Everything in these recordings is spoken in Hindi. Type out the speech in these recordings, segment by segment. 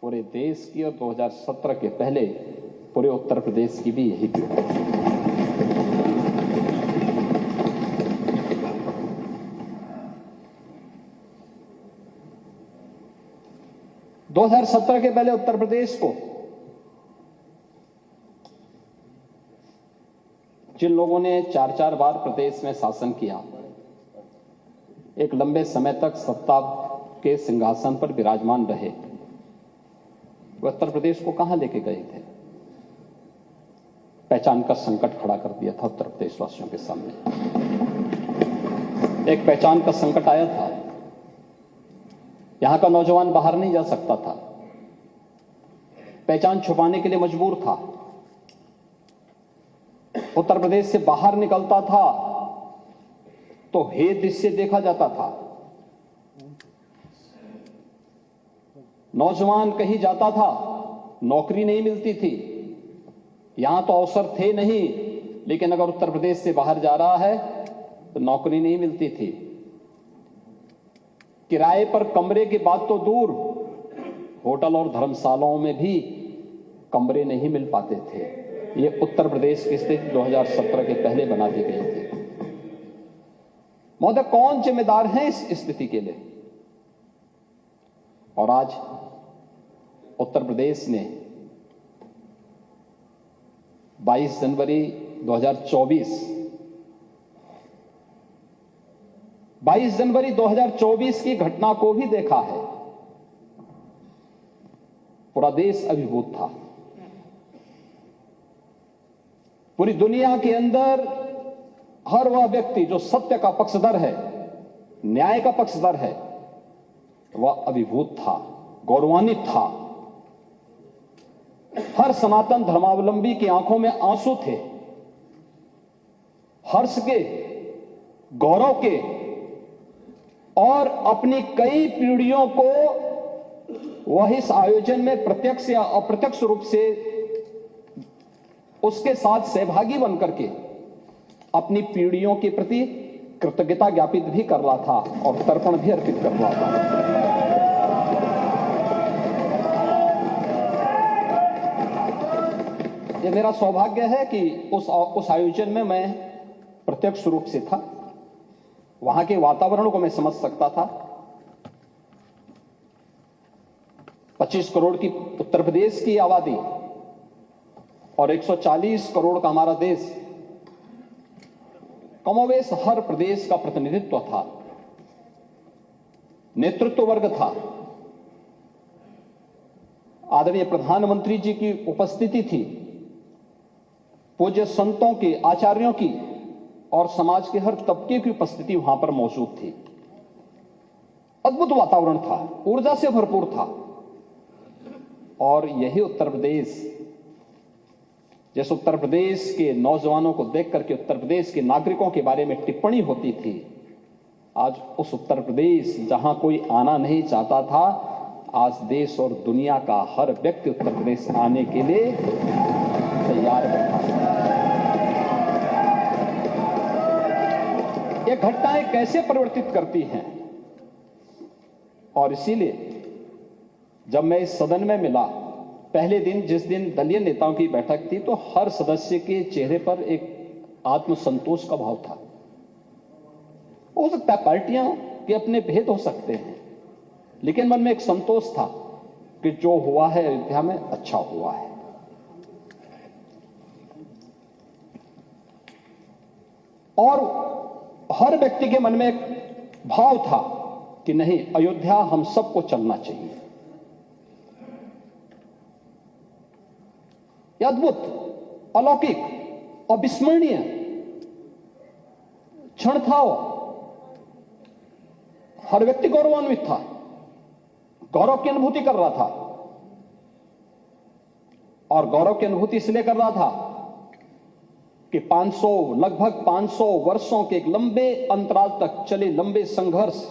पूरे देश की और 2017 के पहले पूरे उत्तर प्रदेश की भी यही पीड़ा है। दो 2017 के पहले उत्तर प्रदेश को जिन लोगों ने 4-4 बार प्रदेश में शासन किया, एक लंबे समय तक सत्ता के सिंहासन पर विराजमान रहे, वो उत्तर प्रदेश को कहां लेके गए थे? पहचान का संकट खड़ा कर दिया था उत्तर प्रदेश वासियों के सामने। एक पहचान का संकट आया था। यहां का नौजवान बाहर नहीं जा सकता था, पहचान छुपाने के लिए मजबूर था। उत्तर प्रदेश से बाहर निकलता था तो हे दृश्य देखा जाता था। नौजवान कहीं जाता था, नौकरी नहीं मिलती थी। यहां तो अवसर थे नहीं, लेकिन अगर उत्तर प्रदेश से बाहर जा रहा है तो नौकरी नहीं मिलती थी। किराए पर कमरे की बात तो दूर, होटल और धर्मशालाओं में भी कमरे नहीं मिल पाते थे। ये उत्तर प्रदेश की स्थिति 2017 के पहले बना दी गई थी। महोदय, कौन जिम्मेदार है इस स्थिति के लिए? और आज उत्तर प्रदेश ने 22 जनवरी 2024 की घटना को भी देखा है। पूरा देश अभिभूत था। पूरी दुनिया के अंदर हर वह व्यक्ति जो सत्य का पक्षधर है, न्याय का पक्षधर है, वह अभिभूत था, गौरवान्वित था। हर सनातन धर्मावलंबी की आंखों में आंसू थे, हर्ष के, गौरव के, और अपनी कई पीढ़ियों को वह इस आयोजन में प्रत्यक्ष या अप्रत्यक्ष रूप से उसके साथ सहभागी बनकर के अपनी पीढ़ियों के प्रति कृतज्ञता ज्ञापित भी कर रहा था और तर्पण भी अर्पित कर रहा था। यह मेरा सौभाग्य है कि उस आयोजन में मैं प्रत्यक्ष रूप से था। वहां के वातावरण को मैं समझ सकता था। 25 करोड़ की उत्तर प्रदेश की आबादी और 140 करोड़ का हमारा देश, कमोवेश हर प्रदेश का प्रतिनिधित्व था, नेतृत्व वर्ग था। आदरणीय प्रधानमंत्री जी की उपस्थिति थी, पूज्य संतों की, आचार्यों की और समाज के हर तबके की उपस्थिति वहां पर मौजूद थी। अद्भुत वातावरण था, ऊर्जा से भरपूर था। और यही उत्तर प्रदेश, जिस उत्तर प्रदेश के नौजवानों को देख करके उत्तर प्रदेश के नागरिकों के बारे में टिप्पणी होती थी, आज उस उत्तर प्रदेश जहां कोई आना नहीं चाहता था, आज देश और दुनिया का हर व्यक्ति उत्तर प्रदेश आने के लिए तैयार बैठा है। ये घटनाएं कैसे परिवर्तित करती हैं? और इसीलिए जब मैं इस सदन में मिला, पहले दिन जिस दिन दलीय नेताओं की बैठक थी, तो हर सदस्य के चेहरे पर एक आत्मसंतोष का भाव था। हो सकता है पार्टियां के अपने भेद हो सकते हैं, लेकिन मन में एक संतोष था कि जो हुआ है अयोध्या में अच्छा हुआ है। और हर व्यक्ति के मन में एक भाव था कि नहीं, अयोध्या हम सबको चलना चाहिए। यह अद्भुत, अलौकिक, अविस्मरणीय क्षण था। हर व्यक्ति गौरवान्वित था, गौरव की अनुभूति कर रहा था। और गौरव की अनुभूति इसलिए कर रहा था कि लगभग 500 वर्षों के एक लंबे अंतराल तक चले लंबे संघर्ष,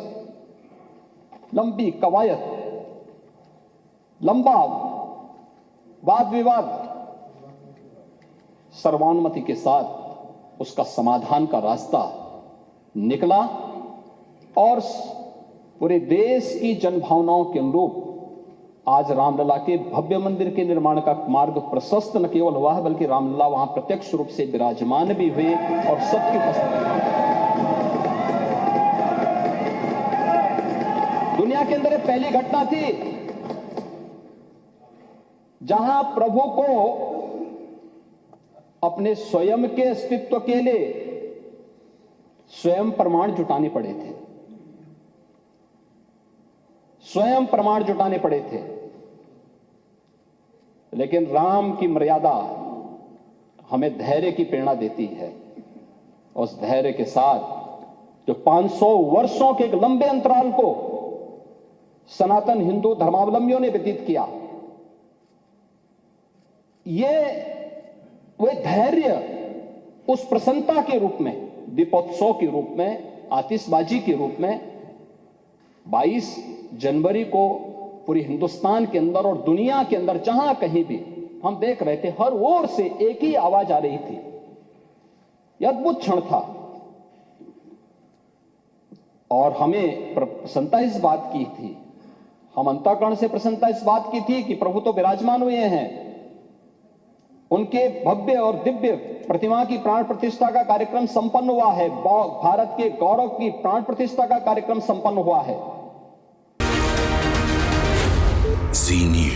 लंबी कवायद, लंबा वाद विवाद, सर्वानुमति के साथ उसका समाधान का रास्ता निकला और पूरे देश की जनभावनाओं के अनुरूप आज रामलला के भव्य मंदिर के निर्माण का मार्ग प्रशस्त न केवल हुआ है, बल्कि रामलला वहां प्रत्यक्ष रूप से विराजमान भी हुए और सबकी उपस्थिति। दुनिया के अंदर पहली घटना थी जहां प्रभु को अपने स्वयं के अस्तित्व के लिए स्वयं प्रमाण जुटाने पड़े थे, स्वयं प्रमाण जुटाने पड़े थे। लेकिन राम की मर्यादा हमें धैर्य की प्रेरणा देती है। उस धैर्य के साथ जो 500 वर्षों के एक लंबे अंतराल को सनातन हिंदू धर्मावलंबियों ने व्यतीत किया, ये वे धैर्य उस प्रसन्नता के रूप में, दीपोत्सव के रूप में, आतिशबाजी के रूप में 22 जनवरी को पूरी हिंदुस्तान के अंदर और दुनिया के अंदर जहां कहीं भी हम देख रहे थे, हर ओर से एक ही आवाज आ रही थी। यह अद्भुत क्षण था और हमें प्रसन्नता इस बात की थी, हम अंतःकरण से प्रसन्नता इस बात की थी कि प्रभु तो विराजमान हुए हैं, उनके भव्य और दिव्य प्रतिमा की प्राण प्रतिष्ठा का कार्यक्रम संपन्न हुआ है, भारत के गौरव की प्राण प्रतिष्ठा का कार्यक्रम संपन्न हुआ है। जी न्यूज़।